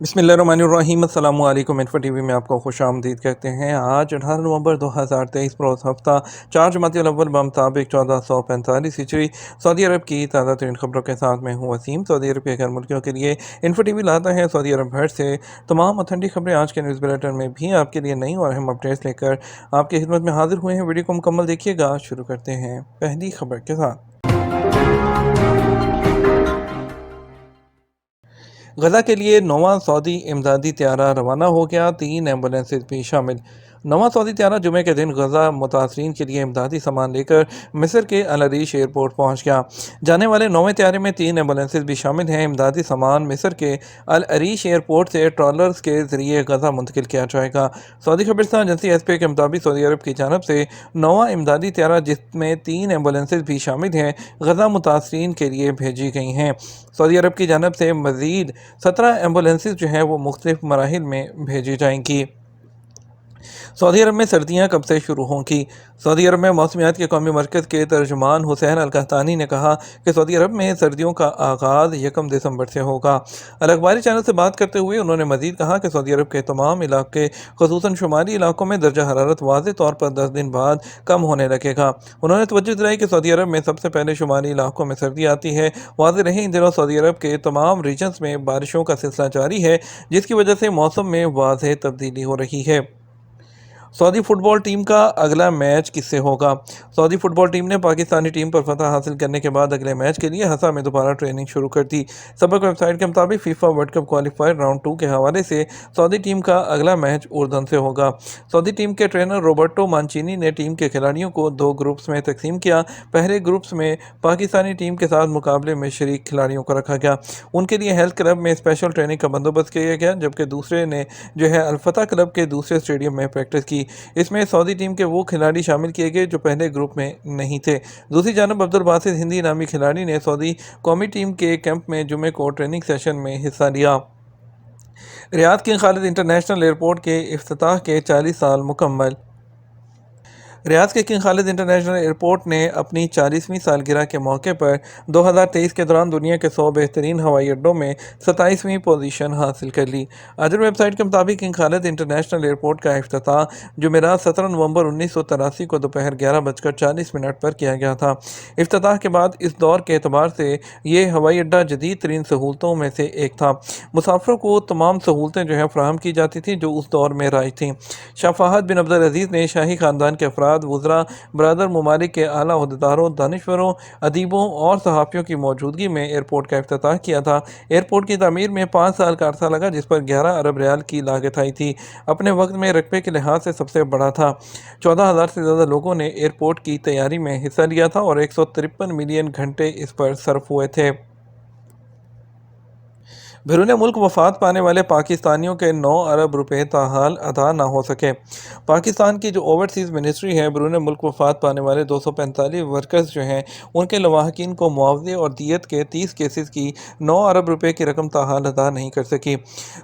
بسم اللہ الرحمن الرحیم۔ السلام علیکم۔ انفو ٹی وی میں آپ کو خوش آمدید کہتے ہیں۔ آج 18 نومبر 2023 بروز ہفتہ 4 جمادی الاول بمطابق 1445 ہجری سعودی عرب کی تازہ ترین خبروں کے ساتھ میں ہوں وسیم۔ سعودی عرب کے غیر ملکیوں کے لیے انفو ٹی وی لاتا ہے سعودی عرب بھر سے تمام اتھینٹک خبریں۔ آج کے نیوز بلیٹن میں بھی آپ کے لیے نئی اور اہم اپڈیٹس لے کر آپ کی خدمت میں حاضر ہوئے ہیں۔ ویڈیو کو مکمل دیکھیے گا۔ شروع کرتے ہیں پہلی خبر کے ساتھ۔ غزہ کے لیے نواں سعودی امدادی طیارہ روانہ ہو گیا، 3 ایمبولینسز بھی شامل۔ نواں سعودی طیارہ جمعے کے دن غزہ متاثرین کے لیے امدادی سامان لے کر مصر کے العریش ایئرپورٹ پہنچ گیا۔ جانے والے نویں طیارے میں 3 ایمبولینسز بھی شامل ہیں۔ امدادی سامان مصر کے العریش ایئرپورٹ سے ٹرالرز کے ذریعے غزہ منتقل کیا جائے گا۔ سعودی خبرستان ایجنسی ایس پی اے کے مطابق سعودی عرب کی جانب سے نواں امدادی طیارہ جس میں 3 ایمبولینسز بھی شامل ہیں غزہ متاثرین کے لیے بھیجی گئی ہیں۔ سعودی عرب کی جانب سے مزید 17 ایمبولینسز جو ہیں وہ مختلف مراحل میں بھیجی جائیں گی۔ سعودی عرب میں سردیاں کب سے شروع ہوں گی؟ سعودی عرب میں موسمیات کے قومی مرکز کے ترجمان حسین القحطانی نے کہا کہ سعودی عرب میں سردیوں کا آغاز 1 دسمبر سے ہوگا۔ الاخباری چینل سے بات کرتے ہوئے انہوں نے مزید کہا کہ سعودی عرب کے تمام علاقے خصوصاً شمالی علاقوں میں درجہ حرارت واضح طور پر 10 دن بعد کم ہونے لگے گا۔ انہوں نے توجہ دلائی کہ سعودی عرب میں سب سے پہلے شمالی علاقوں میں سردی آتی ہے۔ واضح رہے ان دنوں سعودی عرب کے تمام ریجنز میں بارشوں کا سلسلہ جاری ہے، جس کی وجہ سے موسم میں واضح تبدیلی ہو رہی ہے۔ سعودی فٹ بال ٹیم کا اگلا میچ کس سے ہوگا؟ سعودی فٹ بال ٹیم نے پاکستانی ٹیم پر فتح حاصل کرنے کے بعد اگلے میچ کے لیے حسا میں دوبارہ ٹریننگ شروع کر دی۔ سبق ویب سائٹ کے مطابق FIFA world cup qualifier round 2 کے حوالے سے سعودی ٹیم کا اگلا میچ اردن سے ہوگا۔ سعودی ٹیم کے ٹرینر روبرٹو مانچینی نے ٹیم کے کھلاڑیوں کو 2 گروپس میں تقسیم کیا۔ پہلے گروپس میں پاکستانی ٹیم کے ساتھ مقابلے میں شریک کھلاڑیوں کو رکھا گیا۔ ان کے لیے ہیلتھ کلب میں اسپیشل ٹریننگ کا بندوبست کیا گیا، جبکہ دوسرے نے الفتح کلب کے دوسرے اسٹیڈیم میں پریکٹس کی۔ اس میں سعودی ٹیم کے وہ کھلاڑی شامل کیے گئے جو پہلے گروپ میں نہیں تھے۔ دوسری جانب عبدالباسط ہندی نامی کھلاڑی نے سعودی قومی ٹیم کے کیمپ میں جمعے کو ٹریننگ سیشن میں حصہ لیا۔ ریاض کنگ خالد انٹرنیشنل ایئرپورٹ کے افتتاح کے 40 سال مکمل۔ ریاض کے کنگ خالد انٹرنیشنل ایئرپورٹ نے اپنی 40ویں سالگرہ کے موقع پر 2023 کے دوران دنیا کے 100 بہترین ہوائی اڈوں میں 27ویں پوزیشن حاصل کر لی۔ اجر ویب سائٹ کے مطابق کنگ خالد انٹرنیشنل ایئرپورٹ کا افتتاح جمعرات 17 نومبر 1983 کو دوپہر 11:40 پر کیا گیا تھا۔ افتتاح کے بعد اس دور کے اعتبار سے یہ ہوائی اڈہ جدید ترین سہولتوں میں سے ایک تھا۔ مسافروں کو تمام سہولتیں فراہم کی جاتی تھیں جو اس دور میں رائج تھیں۔ شاہ فہد بن عبدالعزیز نے شاہی خاندان کے افراد، وزراء، برادر ممالک کے اعلیٰ عہدیداروں، دانشوروں، ادیبوں اور صحافیوں کی موجودگی میں ایئرپورٹ کا افتتاح کیا تھا۔ ایئرپورٹ کی تعمیر میں 5 سال کا عرصہ لگا، جس پر 11 ارب ریال کی لاگت آئی تھی۔ اپنے وقت میں رقبے کے لحاظ سے سب سے بڑا تھا۔ 14,000 سے زیادہ لوگوں نے ایئرپورٹ کی تیاری میں حصہ لیا تھا اور 153 ملین گھنٹے اس پر صرف ہوئے تھے۔ بیرون ملک وفات پانے والے پاکستانیوں کے 9 ارب روپے تاحال ادا نہ ہو سکے۔ پاکستان کی جو اوورسیز منسٹری ہے، بیرون ملک وفات پانے والے 245 ورکرز ان کے لواحقین کو معاوضے اور دیت کے 30 کیسز کی 9 ارب روپے کی رقم تاحال ادا نہیں کر سکی۔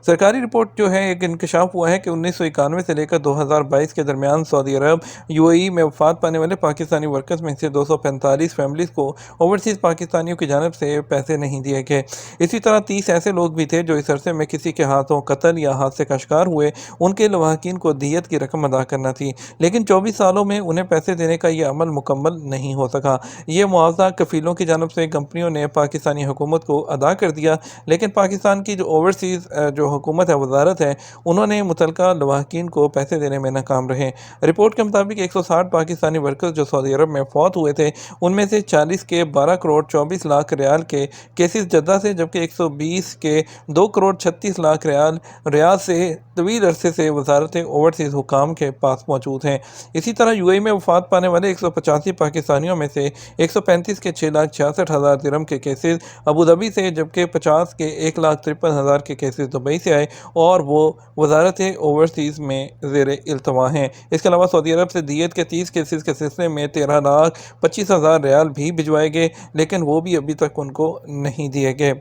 سرکاری رپورٹ ایک انکشاف ہوا ہے کہ 1991 سے لے کر 2022 کے درمیان سعودی عرب UAE میں وفات پانے والے پاکستانی ورکرز میں سے 245 فیملیز کو اوورسیز پاکستانیوں کی جانب سے پیسے نہیں دیے گئے۔ اسی طرح 30 ایسے لوگ بھی تھے جو اس عرصے میں کسی کے ہاتھوں قتل یا حادثے کا شکار ہوئے، ان کے لواحقین کو دیت کی رقم ادا کرنا تھی، لیکن 24 سالوں میں انہیں پیسے دینے کا یہ عمل مکمل نہیں ہو سکا۔ یہ معاوضہ کفیلوں کی جانب سے کمپنیوں نے پاکستانی حکومت کو ادا کر دیا، لیکن پاکستان کی جو اوورسیز حکومت ہے، وزارت ہے، انہوں نے متعلقہ لواحقین کو پیسے دینے میں ناکام رہے۔ رپورٹ کے مطابق 160 پاکستانی ورکرز جو سعودی عرب میں فوت ہوئے تھے، ان میں سے 40 کے 12 کروڑ 24 لاکھ ریال کے کیسز جدہ سے، جبکہ 120 کے 2 کروڑ 36 لاکھ ریال ریاض سے طویل عرصے سے وزارت اوورسیز حکام کے پاس موجود ہیں۔ اسی طرح UAE میں وفات پانے والے 185 پاکستانیوں میں سے 135 کے 6,66,000 درہم کے کیسز ابوظہبی سے، جبکہ 50 کے 1,53,000 کے کیسز دبئی سے آئے اور وہ وزارت اوورسیز میں زیر التوا ہیں۔ اس کے علاوہ سعودی عرب سے دیت کے 30 کیسز کے سلسلے میں 13,25,000 ریال بھی بھجوائے گئے، لیکن وہ بھی ابھی تک ان کو نہیں دیے گئے۔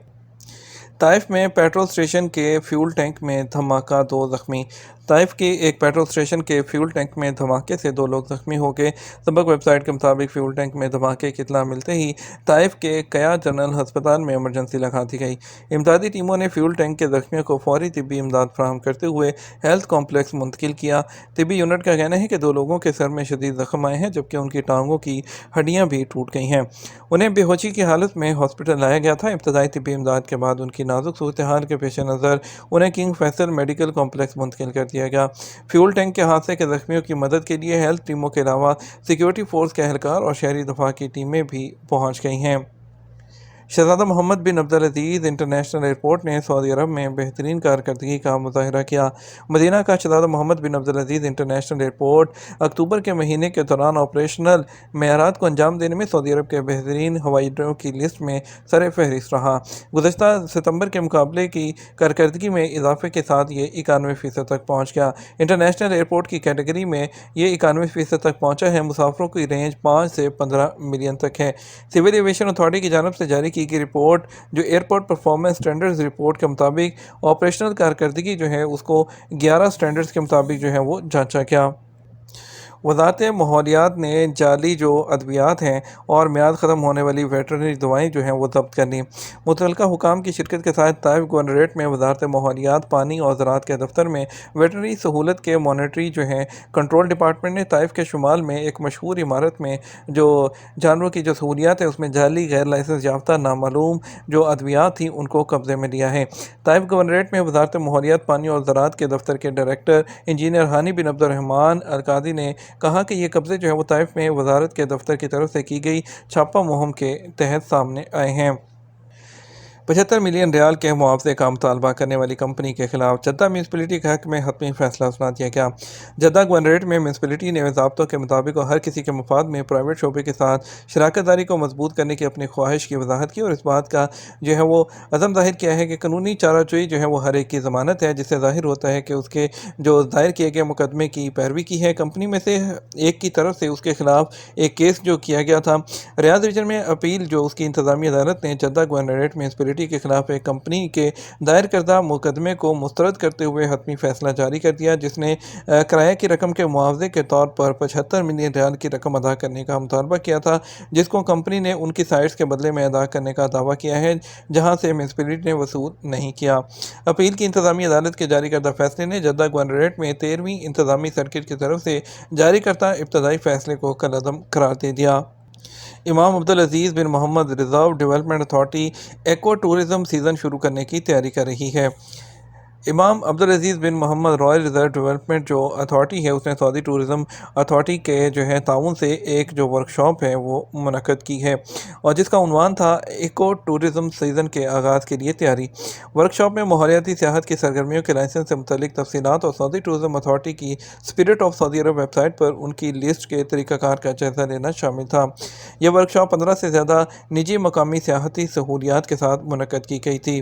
طائف میں پیٹرول اسٹیشن کے فیول ٹینک میں دھماکہ، 2 زخمی۔ طائف کے ایک پیٹرول اسٹیشن کے فیول ٹینک میں دھماکے سے 2 لوگ زخمی ہو گئے۔ سبق ویب سائٹ کے مطابق فیول ٹینک میں دھماکے کی اطلاع ملتے ہی طائف کے کیا جنرل ہسپتال میں ایمرجنسی لگا دی گئی۔ امدادی ٹیموں نے فیول ٹینک کے زخمیوں کو فوری طبی امداد فراہم کرتے ہوئے ہیلتھ کمپلیکس منتقل کیا۔ طبی یونٹ کا کہنا ہے کہ 2 لوگوں کے سر میں شدید زخم آئے ہیں، جبکہ ان کی ٹانگوں کی ہڈیاں بھی ٹوٹ گئی ہیں۔ انہیں بے ہوشی کی حالت میں ہاسپٹل لایا گیا تھا۔ ابتدائی طبی امداد کے بعد ان کی نازک صورتحال کے پیش نظر انہیں کنگ فیصل میڈیکل کمپلیکس منتقل کر دیا گیا۔ فیول ٹینک کے حادثے کے زخمیوں کی مدد کے لیے ہیلتھ ٹیموں کے علاوہ سیکیورٹی فورس کے اہلکار اور شہری دفاع کی ٹیمیں بھی پہنچ گئی ہیں۔ شہزادہ محمد بن عبدالعزیز انٹرنیشنل ایئرپورٹ نے سعودی عرب میں بہترین کارکردگی کا مظاہرہ کیا۔ مدینہ کا شہزادہ محمد بن عبدالعزیز انٹرنیشنل ایئرپورٹ اکتوبر کے مہینے کے دوران آپریشنل معیارات کو انجام دینے میں سعودی عرب کے بہترین ہوائی اڈوں کی لسٹ میں سر فہرست رہا۔ گزشتہ ستمبر کے مقابلے کی کارکردگی میں اضافے کے ساتھ یہ 91% تک پہنچ گیا۔ انٹرنیشنل ایئرپورٹ کی کیٹیگری میں یہ 91% تک پہنچا ہے۔ مسافروں کی رینج 5 سے 15 ملین تک ہے۔ سول ایویشن اتھارٹی کی جانب سے جاری کی رپورٹ جو ایئرپورٹ پرفارمنس سٹینڈرڈز رپورٹ کے مطابق آپریشنل کارکردگی جو ہے اس کو 11 سٹینڈرڈز کے مطابق جو ہے وہ جانچا گیا۔ وزارت ماحولیات نے جعلی جو ادویات ہیں اور میعاد ختم ہونے والی ویٹرنری دوائیں جو ہیں وہ ضبط کر لیں۔ متعلقہ حکام کی شرکت کے ساتھ طائف گورنریٹ میں وزارت ماحولیات، پانی اور زراعت کے دفتر میں ویٹرنری سہولت کے مانیٹری جو ہیں کنٹرول ڈپارٹمنٹ نے طائف کے شمال میں ایک مشہور عمارت میں جو جانوروں کی جو سہولیات ہے اس میں جعلی غیر لائسنس یافتہ نامعلوم جو ادویات تھیں ان کو قبضے میں لیا ہے۔ طائف گورنریٹ میں وزارت ماحولیات، پانی اور زراعت کے دفتر کے ڈائریکٹر انجینئر ہانی بن عبد الرحمن القادری نے کہا کہ یہ قبضے جو ہے وہ طائف میں وزارت کے دفتر کی طرف سے کی گئی چھاپہ مہم کے تحت سامنے آئے ہیں۔ 75 ملین ریال کے معاوضے کا مطالبہ کرنے والی کمپنی کے خلاف جدہ میونسپلٹی کے حق میں حتمی فیصلہ سنا دیا گیا۔ جدہ گورنریٹ میں میونسپلٹی نے ضابطوں کے مطابق اور ہر کسی کے مفاد میں پرائیویٹ شعبے کے ساتھ شراکت داری کو مضبوط کرنے کی اپنی خواہش کی وضاحت کی اور اس بات کا جو ہے وہ عزم ظاہر کیا ہے کہ قانونی چارہ جوئی جو ہے وہ ہر ایک کی ضمانت ہے، جس سے ظاہر ہوتا ہے کہ اس کے جو دائر کیے گئے مقدمے کی پیروی کی ہے۔ کمپنی میں سے ایک کی طرف سے اس کے خلاف ایک کیس جو کیا گیا تھا۔ ریاض ریجن میں اپیل جو اس کی انتظامی عدالت نے جدہ گورنریٹ میونسپلٹی کے خلاف ایک کمپنی کے دائر کردہ مقدمے کو مسترد کرتے ہوئے حتمی فیصلہ جاری کر دیا، جس نے کرایہ کی رقم کے معاوضے کے طور پر 75 ملین ریال کی رقم ادا کرنے کا مطالبہ کیا تھا، جس کو کمپنی نے ان کی سائٹس کے بدلے میں ادا کرنے کا دعویٰ کیا ہے جہاں سے میونسپلٹی نے وصول نہیں کیا۔ اپیل کی انتظامی عدالت کے جاری کردہ فیصلے نے جدہ گورنریٹ میں 13ویں انتظامی سرکٹ کی طرف سے جاری کردہ ابتدائی فیصلے کو کالعدم قرار دے دیا۔ Imam Abdulaziz bin Muhammad reserve development authority eco tourism season شروع کرنے کی تیاری کر رہی ہے۔ Imam Abdulaziz bin Muhammad royal reserve development جو اتھارٹی ہے اس نے سعودی ٹورزم اتھارٹی کے جو ہے تعاون سے ایک جو ورکشاپ ہے وہ منعقد کی ہے اور جس کا عنوان تھا ایکو ٹورزم سیزن کے آغاز کے لیے تیاری۔ ورکشاپ میں ماحولیاتی سیاحت کی سرگرمیوں کے لائسنس سے متعلق تفصیلات اور سعودی ٹورزم اتھارٹی کی اسپرٹ آف سعودی عرب ویب سائٹ پر ان کی لسٹ کے طریقہ کار کا جائزہ لینا شامل تھا۔ یہ ورکشاپ 15 سے زیادہ نجی مقامی سیاحتی سہولیات کے ساتھ منعقد کی گئی تھی۔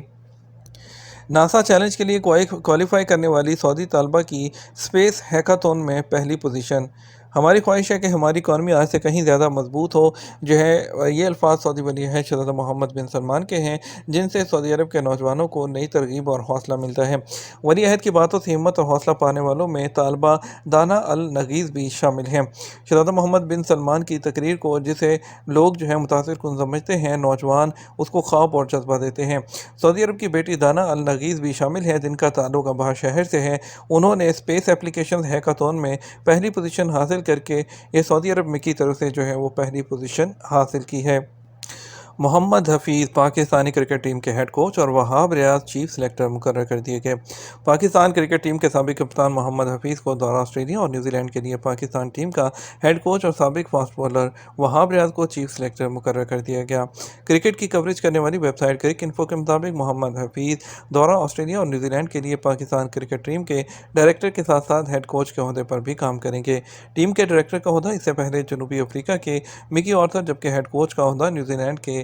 ناسا چیلنج کے لیے کوالیفائی کرنے والی سعودی طالبہ کی اسپیس ہیکاتھون میں پہلی پوزیشن۔ ہماری خواہش ہے کہ ہماری اکانومی آج سے کہیں زیادہ مضبوط ہو، جو ہے یہ الفاظ سعودی ولی عہد شہزادہ محمد بن سلمان کے ہیں، جن سے سعودی عرب کے نوجوانوں کو نئی ترغیب اور حوصلہ ملتا ہے۔ ولی عہد کی باتوں سے ہمت اور حوصلہ پانے والوں میں طالبہ دانا النغیز بھی شامل ہیں۔ شہزادہ محمد بن سلمان کی تقریر کو جسے لوگ جو ہے متاثر کن سمجھتے ہیں، نوجوان اس کو خواب اور جذبہ دیتے ہیں۔ سعودی عرب کی بیٹی دانا النغیز بھی شامل ہے، جن کا تعلق ابہا شہر سے ہے۔ انہوں نے اسپیس ایپلیکیشن ہیکاتھون میں پہلی پوزیشن حاصل کر کے یہ سعودی عرب کی طرف سے جو ہے وہ پہلی پوزیشن حاصل کی ہے۔ محمد حفیظ پاکستانی کرکٹ ٹیم کے ہیڈ کوچ اور وہاب ریاض چیف سلیکٹر مقرر کر دیے گئے۔ پاکستان کرکٹ ٹیم کے سابق کپتان محمد حفیظ کو دورہ آسٹریلیا اور نیوزی لینڈ کے لیے پاکستان ٹیم کا ہیڈ کوچ اور سابق فاسٹ بولر وہاب ریاض کو چیف سلیکٹر مقرر کر دیا گیا۔ کرکٹ کی کوریج کرنے والی ویب سائٹ کرک انفو کے مطابق محمد حفیظ دورہ آسٹریلیا اور نیوزی لینڈ کے لیے پاکستان کرکٹ ٹیم کے ڈائریکٹر کے ساتھ ساتھ ہیڈ کوچ کے عہدے پر بھی کام کریں گے۔ ٹیم کے ڈائریکٹر کا عہدہ اس سے پہلے جنوبی افریقہ کے مکی آرتھر، جبکہ ہیڈ کوچ کا عہدہ نیوزی لینڈ کے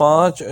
5